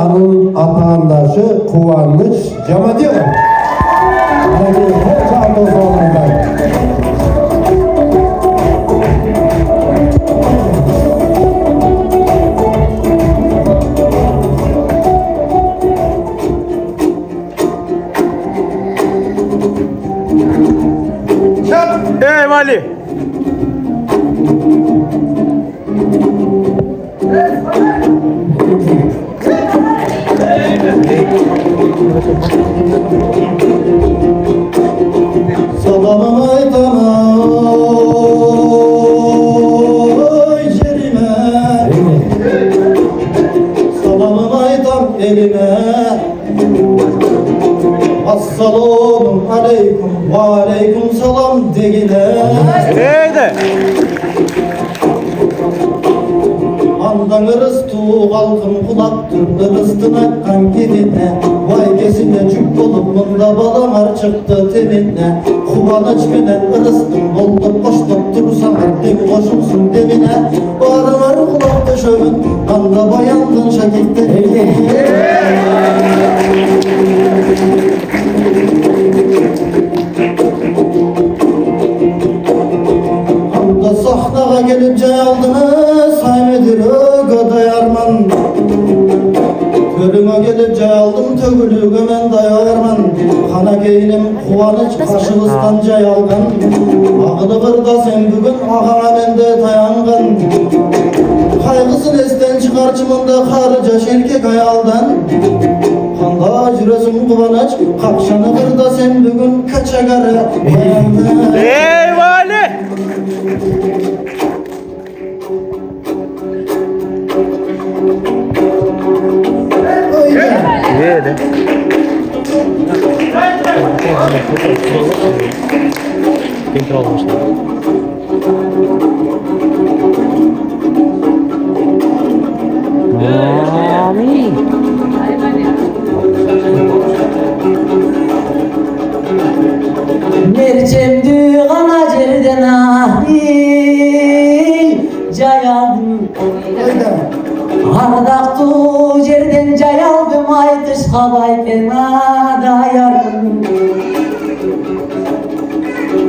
anın atandaşı Kıvanç Camadiyov. Her çağda sonunda. Ey Vali! Salamam aytama oy cerime, salamam aytam elime. Assalamu aleykum ve aleykum salam degine. Neydi? Andan ırız tuğ halkım kulaktır ırızdın akkan gidine. Vay kesine cük bolup bunda balamar çıktı teminle. Kuvanıç menen ırızdın boldup koştup dursan den koşulsun demine. Bağrılar kulakta şövün anda bayandın şakikte. Anda sahnaga gelip jay aldınız saymedir ögöday arman. Körüme gelip jay aldım tögülüge men dayarman. Kana keyinim kuvanıç kaşıgıstan jay algan. Ağılı kırda sen bugün ağana mende tayangan. Kaygısın esten çıkarçımında karıca şerkek ayaldan. Kanda jüresin kuvanıç kapşanı kırda sen bugün kaçagarı ayaldan. Ey Vali! Neydi? Pintir olmuşlar. Mami. Mercemdü ana cerden ahi jay aldım. Ardaqtu cerden jay aldım aytış habayken adayarım.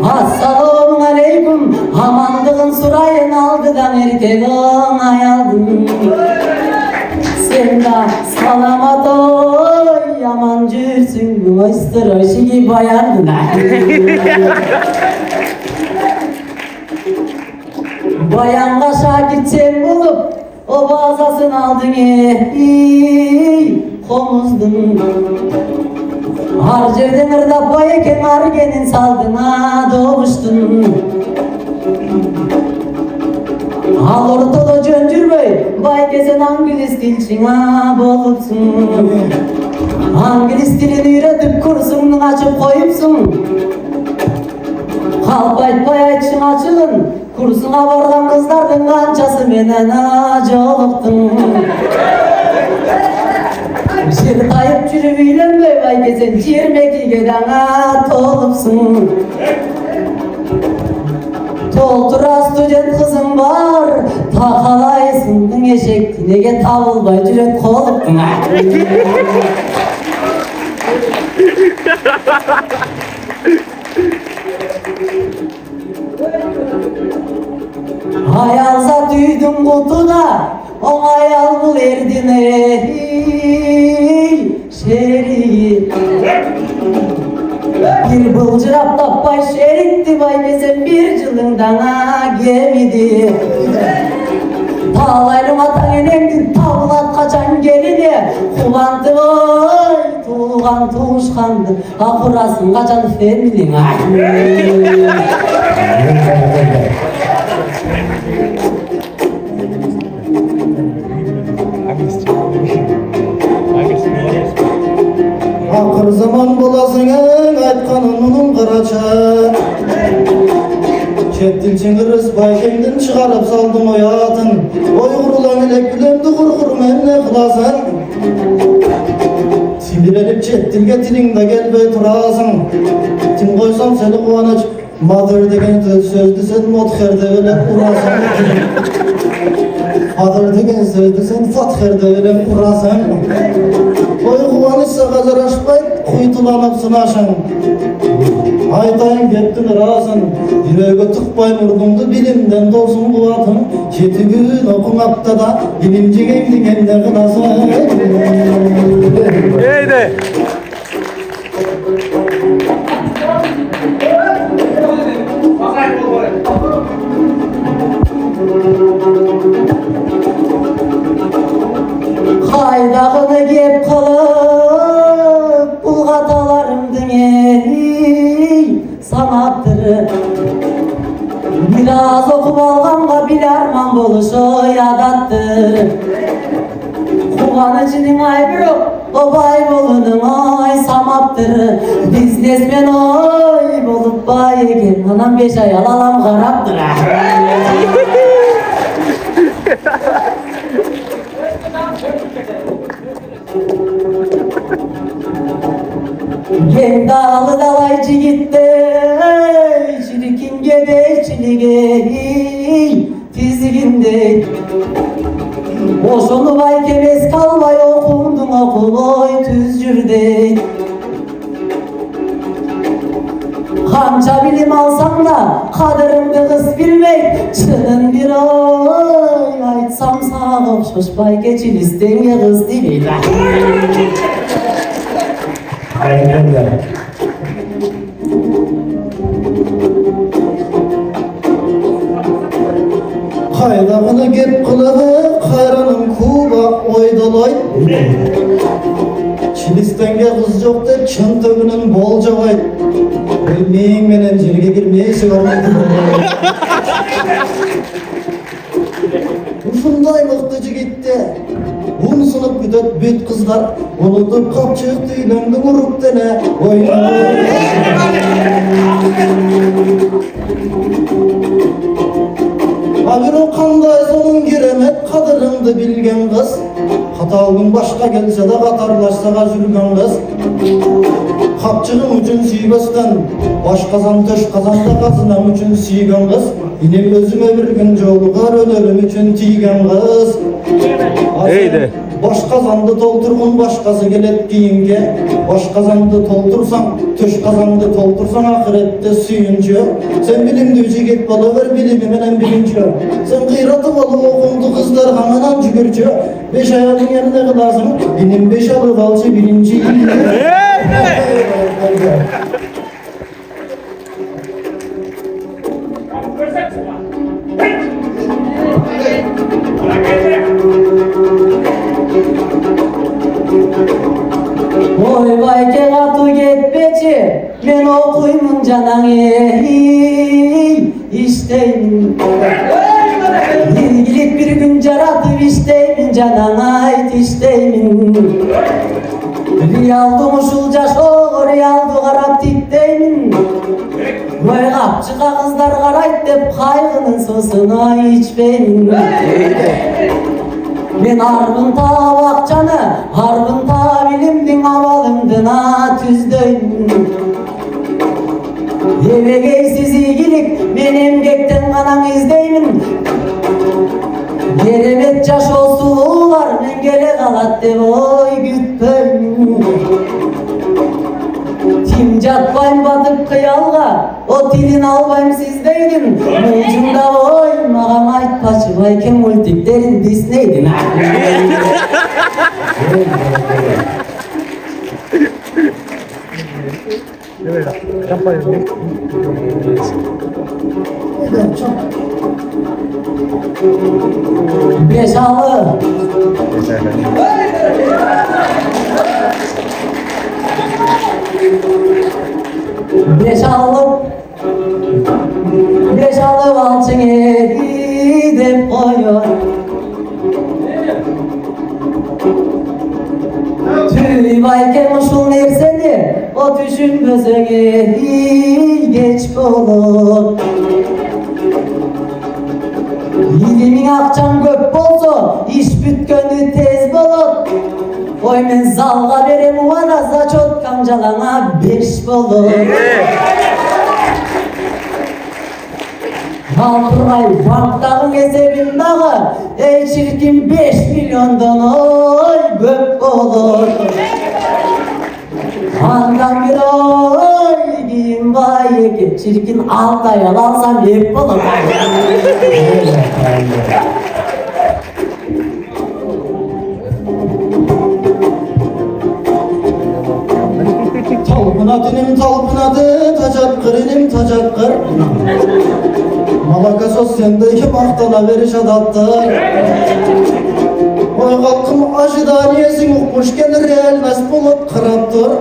Assalamu aleykum amandığın surayın aldıdan erkeğin ayaldım. Sen de salamat oy yaman cürsün bu ıstıraşı gibi ayardın. Bayanla şakit sen bulup o bazasını aldın komuzdun. Harcerden ırda boyken argenin saldına doğmuştun. Al ortada cöncürmey, bay kesen Anglis dilçina bolutsun. Anglis dilini üretip kursunun açıp koyupsun. Kalp aytpay aytşın açılın, kursuna vargan kızlardın kançası menen acılıktın. Jir kayıp jürüp üylenmey bay kesen jirmeki gedana tolupsun. Toltura student kızım var, takalaysın eşektine tavılbay cüret koluptun. Hayalsa tüydüm kutuda, o hayal bul erdine şeriyi. Bir bılcırap tappay şeritti bay kesem bir cılından gemidi. Tağlaylım atan enemdin tavlat kaçan gelini. Kulandı oy tuğan tuğuşkandı kapırasın kaçan fendin. Akır zaman bolasın aytkanının kıraça. Çettin çingiriz baykendin çıkarıp saldın oyatın. Oy kurulan elek bilemdi kurkur menne kılasın. Sindirenip çettilge tilingde gelbey turasın. Tim koysam seni kuvanıç. Mother degen sözlü sen modherde öyle urasın. Fadır деген сөзді sen Father'de öyle kurasan. Oy kuvanış sağa jaraşpay, kuytulanıp sınaşan. Aytayın kettin rasan, yüreğe tıkpay murdumdu bilimden dolsun kuvatın. Jeti gün okumapta da bilimci kendine kınasın. Haydi. Kaydağını gep kalıp bulgatalarımdın ey sanattırı. Biraz okup alğanға bilarman boluşu yadattır. Kuvanıcının ay bürok obay bolunun ay samaptır. Biznesmen oy bolup bay eken anam 5 ay alalam qaraptır. Gendalı dalaycı gitti, çirikin gedeyçiliği tizginde. Oşonu bay kemez kalmay okundun okuloy tüzcürde. Kança bilim alsam da kadırımdı kız bilmek çının bir ay aytsam sağ okşoş bay geçilisten ya kız değil. Aynen öyle. Kaydağını gep kılığı, kayranın kuba oydoloy. Çilistenge kız yok da çın tögünün bolca vay. Bilmeyin menen jerge girmeyesi var. Ушундай мыктыжы кетти. Унсунуп күтөт бүт кыздар. Унутуп капчыкты үйлөндүң уруп дене. Абиру кандай сонун керемет кадырыңды билген кыз. Каталгың башка келсе да катарлашсага жүргөн кыз. Капчыгың үчүн сүйбөстөн баш казан төш казанда казынам үчүн сүйгөн кыз. Inem özüme bir gün жолугар өлөрүм үчүн тийген кыз. Eydi. Boş kazandı doldurgun başkası gelet kiyinge. Boş kazandı doldursan, töş kazandı doldursan ahirette suyuncu. Sen bilimdücü git balı ver bilimi menen bilinci. Sen kıyratı balı okundu kızlar kanınan cügürcü. 5 ayağının yerine kılasın, benim 5 alı balcı birinci. Oy vay ke katı getmeci, men okuymun canang ey, işteymin. İlgilik bir gün jaratıp işteymin canang ayt işteymin. Riyaldım uşul jaş oğu riyaldı karap tikteymin. Oy kapçıka kızlar karayt dep kaygının sosuna içpeymin. Men arbın ta bakçanı, arbın ta bilimdin avalımdına tüzdöym. Evegeysiz iyilik, men emgekten kanan izdeymin. Geremet jaş olsular, men gele kalat dep oy gütpöym. Tim jatpayım batıp kıyalga, o tilin albayım sizdeydim. Mıncımda oy, mağam aytpaçı bay kem multiklerin Disney'din. Beşalı. Beşalı balçın edip koyuyor. Tüy bayken uşul nerseni, o düşünmesene geç olur. Yilimin akçam köp bolsa, iş bütkönü tez bolot. Oy men zalga berem uvana, saçot kamjalana 5 bolot. Kaltırgay banktagı esebim dağı ey çirkin 5 milyondan oy köp olur. Andan bir oy giyin bayeke çirkin 6 ay alansam hep olur. Talpınat inim talpınadı, tacakkır inim tacakkır. Malaka sos sendeki maktana veriş adattır. Oy kalkım ajidaniyesi mukmuşken real nasip olup kıraptır.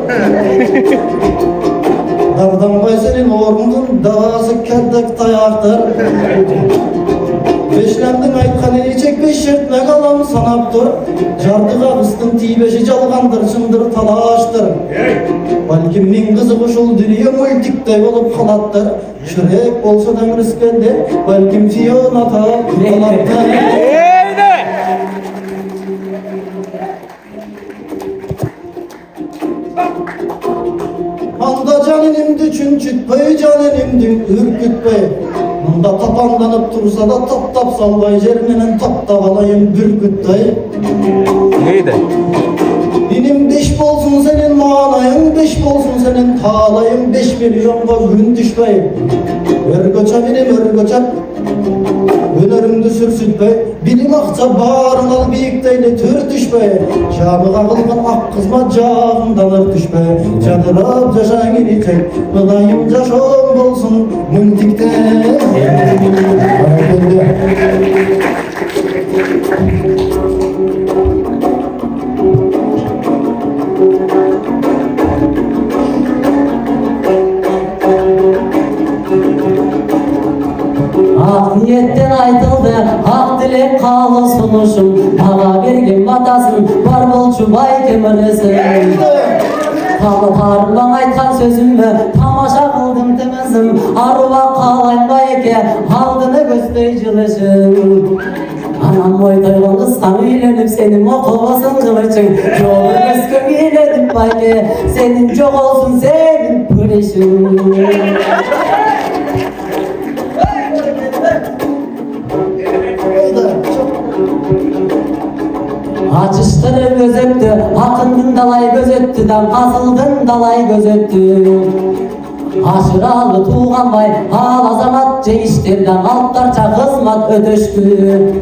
Dardanbay senin orundun dağası keddek tayaktır. Beşlendim aytkanını çekmiş şirtne kalam sanaptır. Jardıga kıstın tibeşi çalgandır çındır talaştır. Balkim min kızı kuşul dünya multikte olup kalattır. Şürek olsa da riskende balkim Fiona ta kalattır. Anda caninim düşün çütpey canenimdim ürkütpey. Bunda tapandanıp tursa da tap tap salvay jermenen tap tap alayım bürküttey. Neydi? Benim 5 bolsun senin manayın, 5 bolsun senin talayın, 5 milyonga gün düşpey. Örgöçe benim örgöçe, önörümdü sürsütpey. Bilim akça bağrın al biyikteyli tür düşpey. Camıga kılgın ak kızma cağımdanır düşpey. Cadırap caşan gidecek, mılayım caşon bolsun multikte. Ak niyetten aytıldı, hak dilek kalı sunuşum. Bana bergen batasın, var bolçu bay kemirlesin. Kalı tarımdan aytkan sözümü, tamaşa kıldım temizim. Arıva kalayın bayke, aldını gösteri cılışım. Anam boy toygon ıskan uylenip senin okuvasın kılıçın. Yolu gösküm iledim bayke, senin çok olsun senin pırışın. Açıştırı gözöttü, akındın dalay gözöttüden kasıldın dalay gözöttü. Aşıralı tuğan bay, al azamat ceyişlerden altlarça kızmat ötöştü.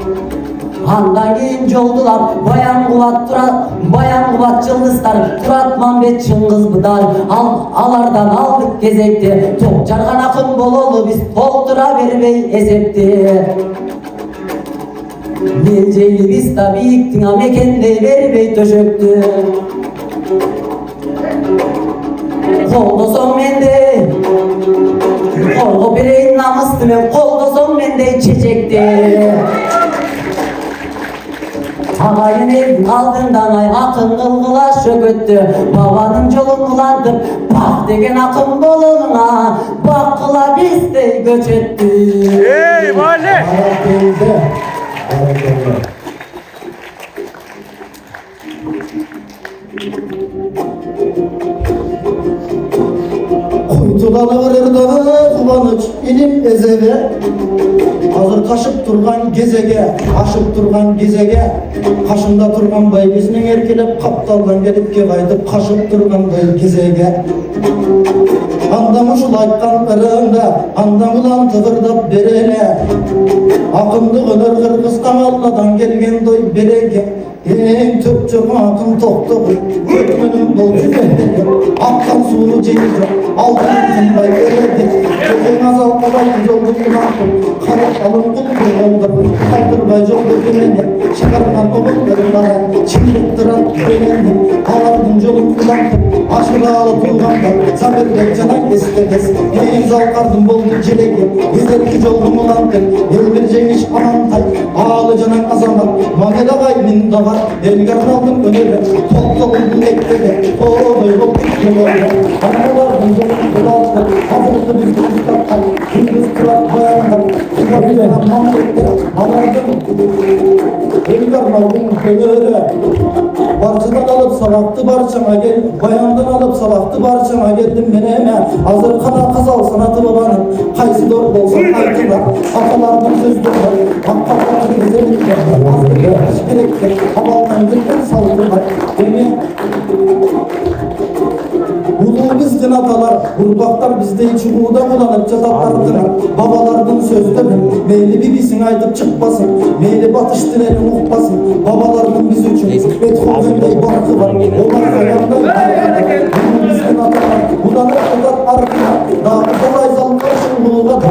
Handan giyince oldular, bayan kuvat cıldızlar, Turat Mambet Çıngız Bıdar, alardan aldık gezekti, tok cargan akın bololu biz toldura vermey ezekti. Melceyli biz tabi yıktın amekende vermey töşöktü. Kolda son mende, kolda bireyin namıstı men, kolda son mende çiçekti. Ağayın evin aldığından ay akın kılgıla şököttü. Babanın yolunu kullandım, bak degen akın boluna, bak kıla biz de göç etti. Hey mahalle! Kuytulanı vırırdağı kulanıç ilim ezege. Hazır kaşıp turgan gezege, aşıp turgan gezege. Kaşında turgan baygısının erkelep kaptaldan gelip kevaydıp kaşıp turgan gezege. Andamışıl aytkan ırığında, andamılan tıvırdap berele. Akındı önür kırgız kamalladan gelgen doy bereke. En töpçü akın toktu, götmünün dol cübehleri. Akkan sulu ceyizde, altın kızınday veredik. Gökün azal kalayın yoldu kulağın, karık alın kul kulağındır. Kaydırbay yol dökümeni, çıkarman oğulların bana. Çimdik dıran güvelendi, alardın yolun kulağındır. Aşırağlı tuğganda, zaferden canan eskedez. En zal kardım boldu cileki, izlerki yolum ulandır. Elbirceğiş amantay, ağlı canan azamat. Mahede gaybin davar, elgarın aldın önüne. Topla buldun eklede, oğlu yok yolunda. Anılardım yolun kulağındır, hazırdı bir kızlıklar. Gündüz kırak bayanlar, çıkabilen mamlekte. Alardım, elgarın aldın önüne. Barcıdan alıp sabaktı barçama gel, bayandan alıp sabaktı barçama geldim meneme. Hazır kana kazal sanatı babanın, kaysı doğru bolsa kaytılar, atalardan sözlüler, hakkalardan güzellikler, hazır yaş gerekler, havaldan gülden saldırlar, beni Ulu bizden atalar, gurbaklar bizde içi buğda bulanıp çatatlardılar. Babalardan sözleri, meyli bibisin aydıp çıkmasın, meyli batış direni ukmasın. Babalardan biz üçün, Beethoven'de barkı var, o barkı yandan kayarlar. Ulu bizden atalar, bulanıp çatat arkına, daha kolay zallar şunluğuna da,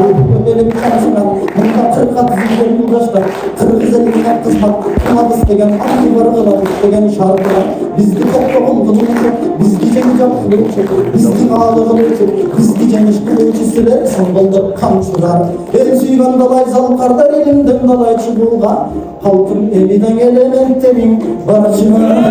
benim kansına. Bunda kırkat zilden yoldaşlar, kırgız elinden kızmak, kımak istegen, aklı vargılar istegen şarkılar. Bizde topla bulduğunu biz geceni yapılır, bizden ağlığını biz geceni işkılıcı sürer, sandalda kamçılar. El suygan dalay zalkarlar elimden dalay çıbuğa, halkım eliden elementlerin barışına.